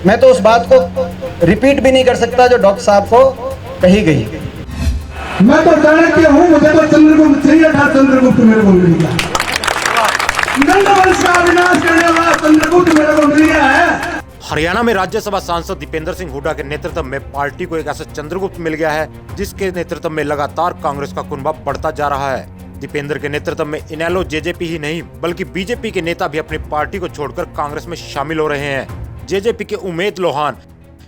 मैं तो उस बात को रिपीट भी नहीं कर सकता जो डॉक्टर साहब को कही गई। मैं तो चाणक्य हूं, मुझे तो चंद्रगुप्त चाहिए था, चंद्रगुप्त मेरे को मिल गया। नंद वंश का विनाश करने वाला चंद्रगुप्त मेरे को मिल गया है। हरियाणा में राज्यसभा सांसद दीपेंद्र सिंह हुड्डा के नेतृत्व में पार्टी को एक ऐसा चंद्रगुप्त मिल गया है जिसके नेतृत्व में लगातार कांग्रेस का कुनबा बढ़ता जा रहा है। दीपेंद्र के नेतृत्व में इनेलो जेजेपी ही नहीं बल्कि बीजेपी के नेता भी अपनी पार्टी को छोड़कर कांग्रेस में शामिल हो रहे हैं। जेजेपी के उमेद लोहान,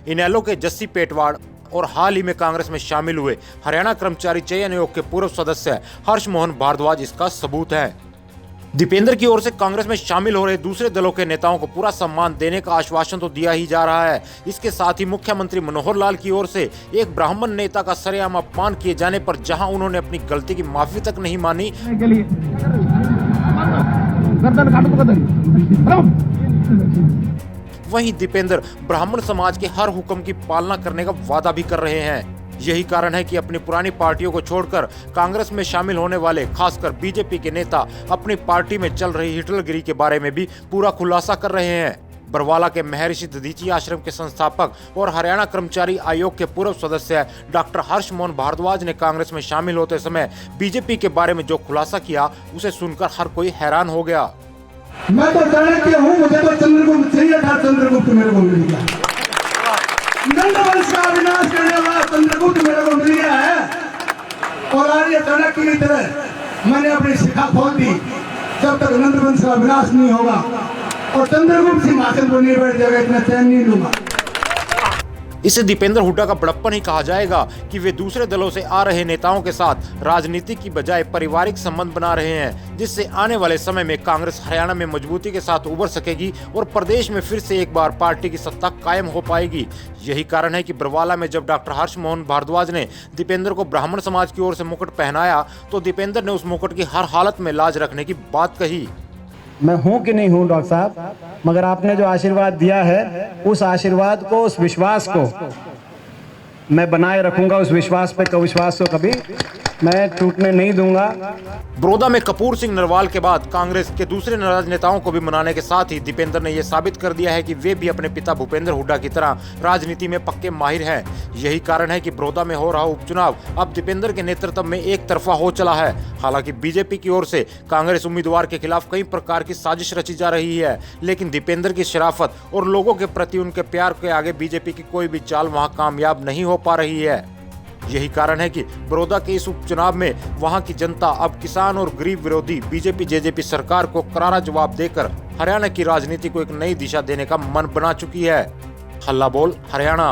इनेलो के जस्सी पेटवाड़ और हाल ही में कांग्रेस में शामिल हुए हरियाणा कर्मचारी चयन आयोग के पूर्व सदस्य हर्ष मोहन भारद्वाज इसका सबूत है। दीपेंद्र की ओर से कांग्रेस में शामिल हो रहे दूसरे दलों के नेताओं को पूरा सम्मान देने का आश्वासन तो दिया ही जा रहा है। इसके साथ ही मुख्यमंत्री मनोहर लाल की ओर से एक ब्राह्मण नेता का सरेआम अपमान किए जाने पर जहां उन्होंने अपनी गलती की माफी तक नहीं मानी, वहीं दीपेंद्र ब्राह्मण समाज के हर हुक्म की पालना करने का वादा भी कर रहे हैं। यही कारण है कि अपनी पुरानी पार्टियों को छोड़कर कांग्रेस में शामिल होने वाले खासकर बीजेपी के नेता अपनी पार्टी में चल रही हिटलरगिरी के बारे में भी पूरा खुलासा कर रहे हैं। बरवाला के महर्षि दधीची आश्रम के संस्थापक और हरियाणा कर्मचारी आयोग के पूर्व सदस्य डॉक्टर हर्ष मोहन भारद्वाज ने कांग्रेस में शामिल होते समय बीजेपी के बारे में जो खुलासा किया उसे सुनकर हर कोई हैरान हो गया। मैं तो चाणक्य हूं, मुझे तो चंद्रगुप्त चाहिए था, चंद्रगुप्त मेरे को मिल गया। नंद वंश का विनाश करने वाला चंद्रगुप्त मेरे को मिल गया है। और आज ये चाणक्य की तरह मैंने अपनी शिखा खोल दी। जब तक नंद वंश का विनाश नहीं होगा और चंद्रगुप्त सिंहासन पर नहीं बैठ जाएगा, इतना चैन नहीं लूंगा। इसे दीपेंद्र हुड्डा का बड़प्पन ही कहा जाएगा कि वे दूसरे दलों से आ रहे नेताओं के साथ राजनीति की बजाय पारिवारिक संबंध बना रहे हैं, जिससे आने वाले समय में कांग्रेस हरियाणा में मजबूती के साथ उभर सकेगी और प्रदेश में फिर से एक बार पार्टी की सत्ता कायम हो पाएगी। यही कारण है कि बरवाला में जब डॉक्टर हर्ष मोहन भारद्वाज ने दीपेंद्र को ब्राह्मण समाज की ओर से मुकुट पहनाया तो दीपेंद्र ने उस मुकुट की हर हालत में लाज रखने की बात कही। मैं हूं कि नहीं हूं डॉक्टर साहब, मगर आपने जो आशीर्वाद दिया है उस आशीर्वाद को, उस विश्वास को मैं बनाए रखूंगा। उस विश्वास पे विश्वास को कभी मैं टूटने नहीं दूंगा। बड़ौदा में कपूर सिंह नरवाल के बाद कांग्रेस के दूसरे नाराज नेताओं को भी मनाने के साथ ही दीपेंद्र ने यह साबित कर दिया है कि वे भी अपने पिता भूपेंद्र हुड्डा की तरह राजनीति में पक्के माहिर हैं। यही कारण है कि बड़ौदा में हो रहा उपचुनाव अब दीपेंद्र के नेतृत्व में एक तरफा हो चला है। हालांकि बीजेपी की ओर से कांग्रेस उम्मीदवार के खिलाफ कई प्रकार की साजिश रची जा रही है, लेकिन दीपेंद्र की शराफत और लोगों के प्रति उनके प्यार के आगे बीजेपी की कोई भी चाल वहां कामयाब नहीं हो पा रही है। यही कारण है कि बड़ौदा के इस उपचुनाव में वहां की जनता अब किसान और गरीब विरोधी बीजेपी जेजेपी सरकार को करारा जवाब देकर हरियाणा की राजनीति को एक नई दिशा देने का मन बना चुकी है। हल्ला बोल हरियाणा।